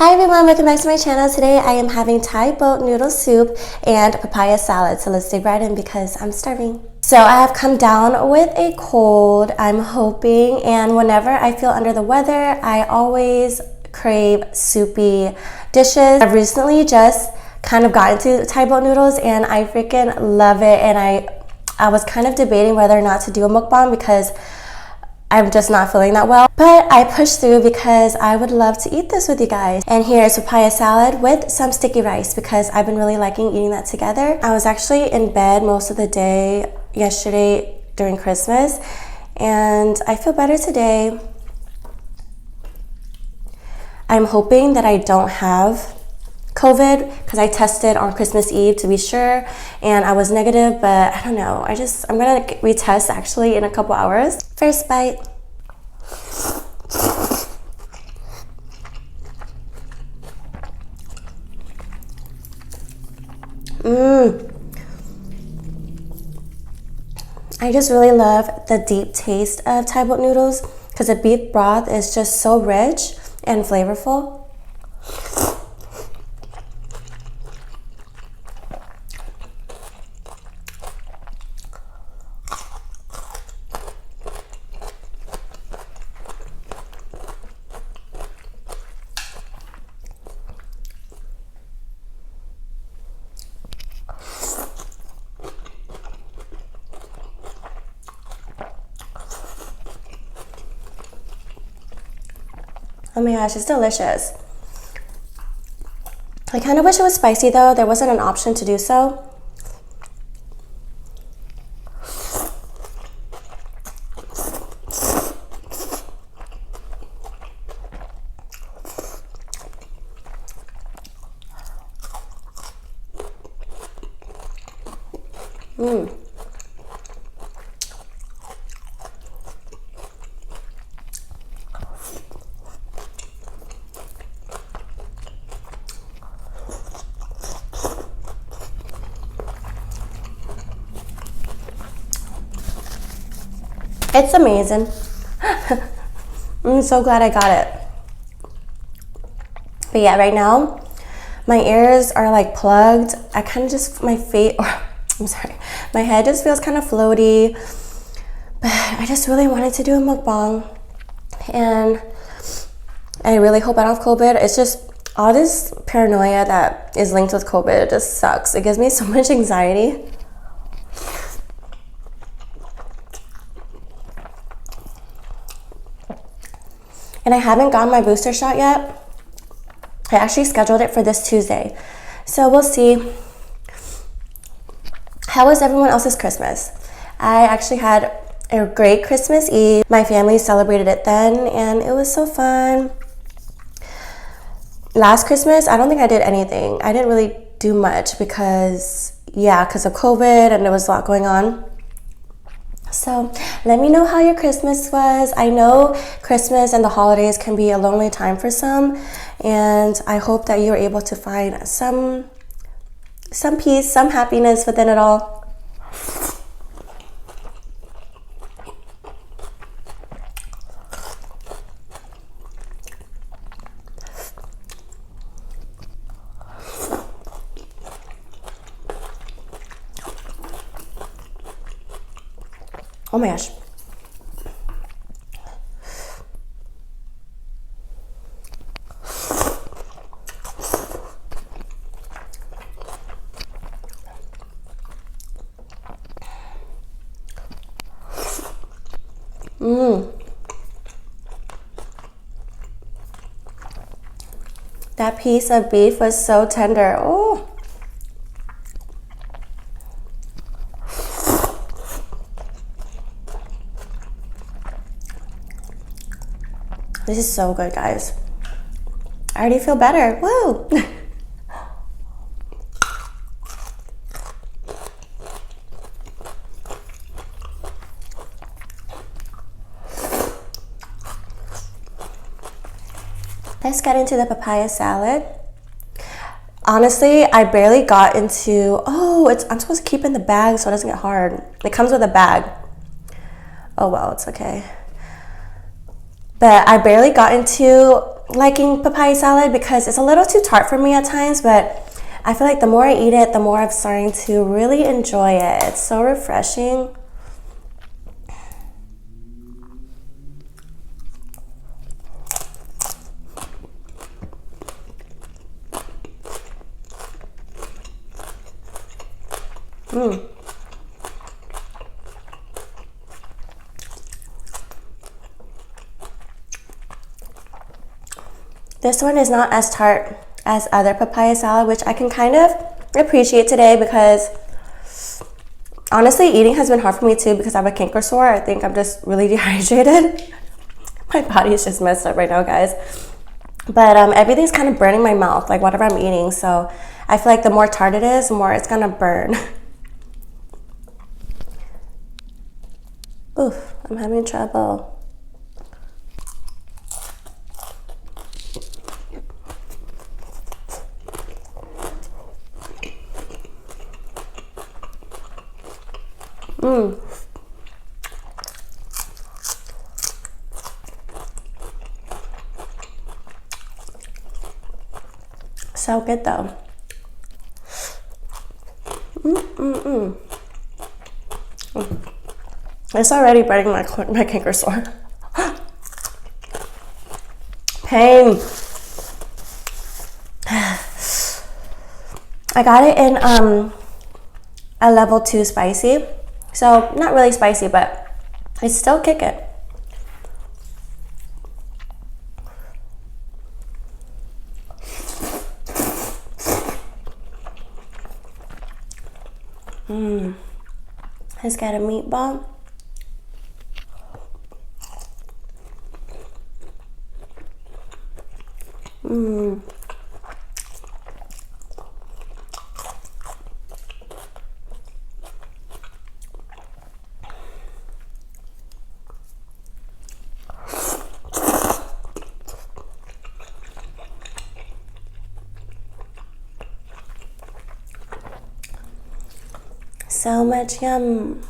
Hi everyone, welcome back to my channel. Today I am having Thai boat noodle soup and papaya salad. So let's dig right in because I'm starving. So I have come down with a cold, I'm hoping, and whenever I feel under the weather, I always crave soupy dishes. I've recently just kind of got into Thai boat noodles and I freaking love it, and I was kind of debating whether or not to do a mukbang because I'm just not feeling that well, but I pushed through because I would love to eat this with you guys. And here's papaya salad with some sticky rice because I've been really liking eating that together. I was actually in bed most of the day yesterday during Christmas, and I feel better today. I'm hoping that I don't have COVID because I tested on Christmas Eve to be sure and I was negative, but I don't know. I'm gonna retest actually in a couple hours. First bite. I just really love the deep taste of Thai boat noodles because the beef broth is just so rich and flavorful. Oh my gosh, it's delicious. I kind of wish it was spicy though. There wasn't an option to do so. It's amazing. I'm so glad I got it. But yeah, right now, my ears are like plugged. I kind of just, my head just feels kind of floaty. But I just really wanted to do a mukbang. And I really hope I don't have COVID. It's just all this paranoia that is linked with COVID. It just sucks. It gives me so much anxiety. And I haven't gotten my booster shot yet. I actually scheduled it for this Tuesday. So we'll see. How was everyone else's Christmas? I actually had a great Christmas Eve. My family celebrated it then and it was so fun. Last Christmas, I don't think I did anything. I didn't really do much because of COVID and there was a lot going on. So let me know how your Christmas was. I know Christmas and the holidays can be a lonely time for some, and I hope that you're able to find some peace, some happiness within it all. Oh my gosh. That piece of beef was so tender. Oh. This is so good, guys. I already feel better. Woo! Let's get into the papaya salad. Honestly, I barely got into, I'm supposed to keep in the bag so it doesn't get hard. It comes with a bag. Oh well, it's okay. But I barely got into liking papaya salad because it's a little too tart for me at times, but I feel like the more I eat it, the more I'm starting to really enjoy it. It's so refreshing. This one is not as tart as other papaya salad, which I can kind of appreciate today because honestly, eating has been hard for me too because I have a canker sore. I think I'm just really dehydrated. My body is just messed up right now, guys. But everything's kind of burning my mouth, like whatever I'm eating. So I feel like the more tart it is, the more it's gonna burn. Oof, I'm having trouble. So good though. It's already burning my canker sore. Pain. I got it in a level 2 spicy. So not really spicy, but it's still kicking. Let's get a meatball. So much yum.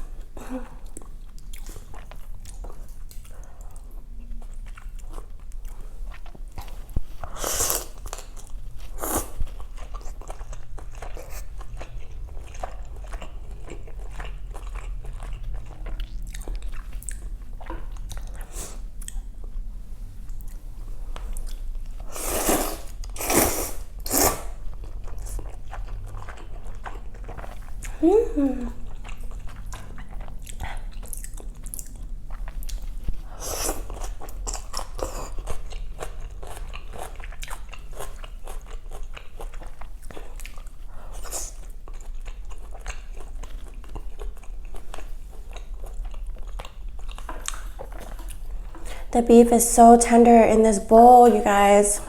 The beef is so tender in this bowl, you guys.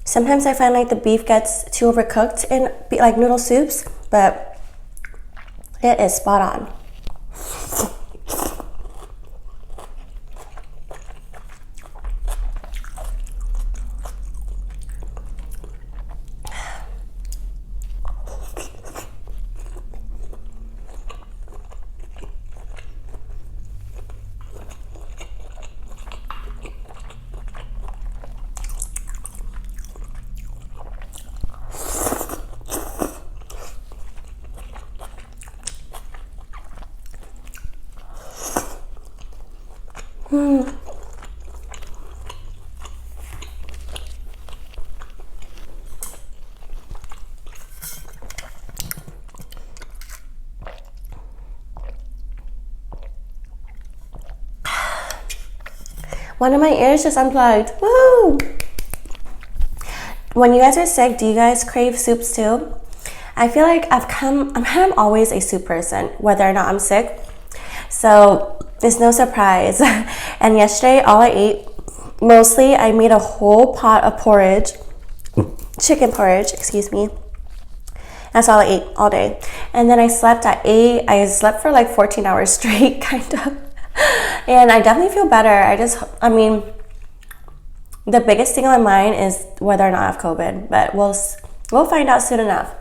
Sometimes I find like the beef gets too overcooked in like noodle soups, but it is spot on. One of my ears just unplugged. Woo! When you guys are sick, do you guys crave soups too? I feel like I'm always a soup person, whether or not I'm sick. So it's no surprise. And yesterday, all I ate, mostly I made a whole pot of porridge, chicken porridge, excuse me. That's all I ate all day. And then I slept at 8. I slept for like 14 hours straight, kind of. And I definitely feel better. I mean, the biggest thing on my mind is whether or not I have COVID, but we'll find out soon enough.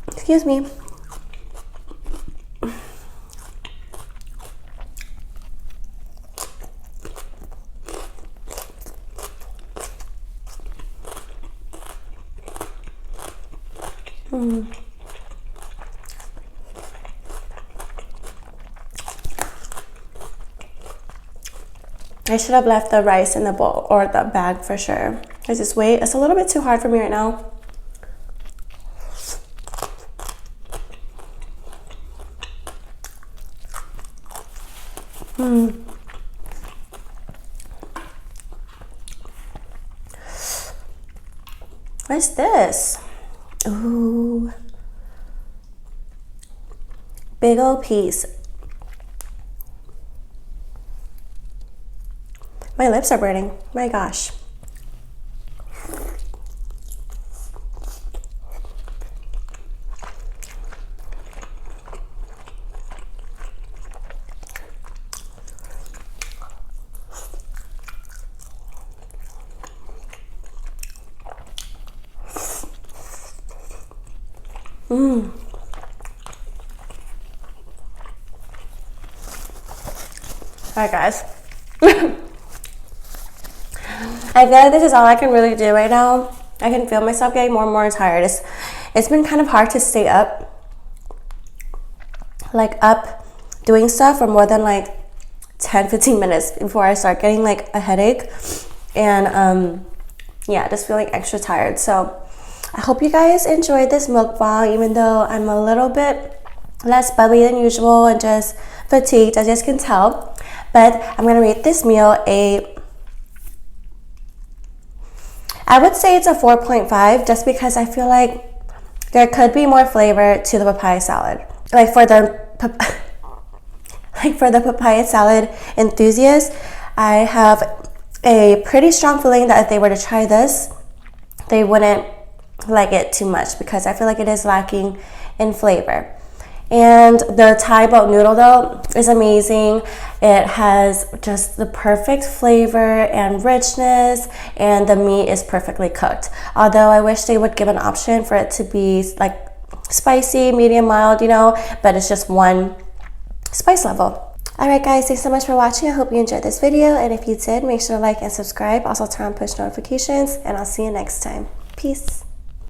Excuse me. I should have left the rice in the bowl or the bag for sure. Because this weight is a little bit too hard for me right now. What's this? Ooh. Big old piece. My lips are burning. My gosh. Alright guys. I feel like this is all I can really do right now. I can feel myself getting more and more tired. It's been kind of hard to stay up doing stuff for more than like 10-15 minutes before I start getting like a headache and yeah, just feeling extra tired. So I hope you guys enjoyed this mukbang, even though I'm a little bit less bubbly than usual and just fatigued, as you guys can tell. But I'm gonna rate this meal I would say it's a 4.5, just because I feel like there could be more flavor to the papaya salad. Like for the papaya salad enthusiasts, I have a pretty strong feeling that if they were to try this, they wouldn't like it too much, because I feel like it is lacking in flavor. And the Thai boat noodle though is amazing. It has just the perfect flavor and richness, and the meat is perfectly cooked. Although I wish they would give an option for it to be like spicy, medium, mild, you know, but it's just one spice level. Alright guys, thanks so much for watching. I hope you enjoyed this video, and if you did, make sure to like and subscribe. Also turn on push notifications, and I'll see you next time. Peace.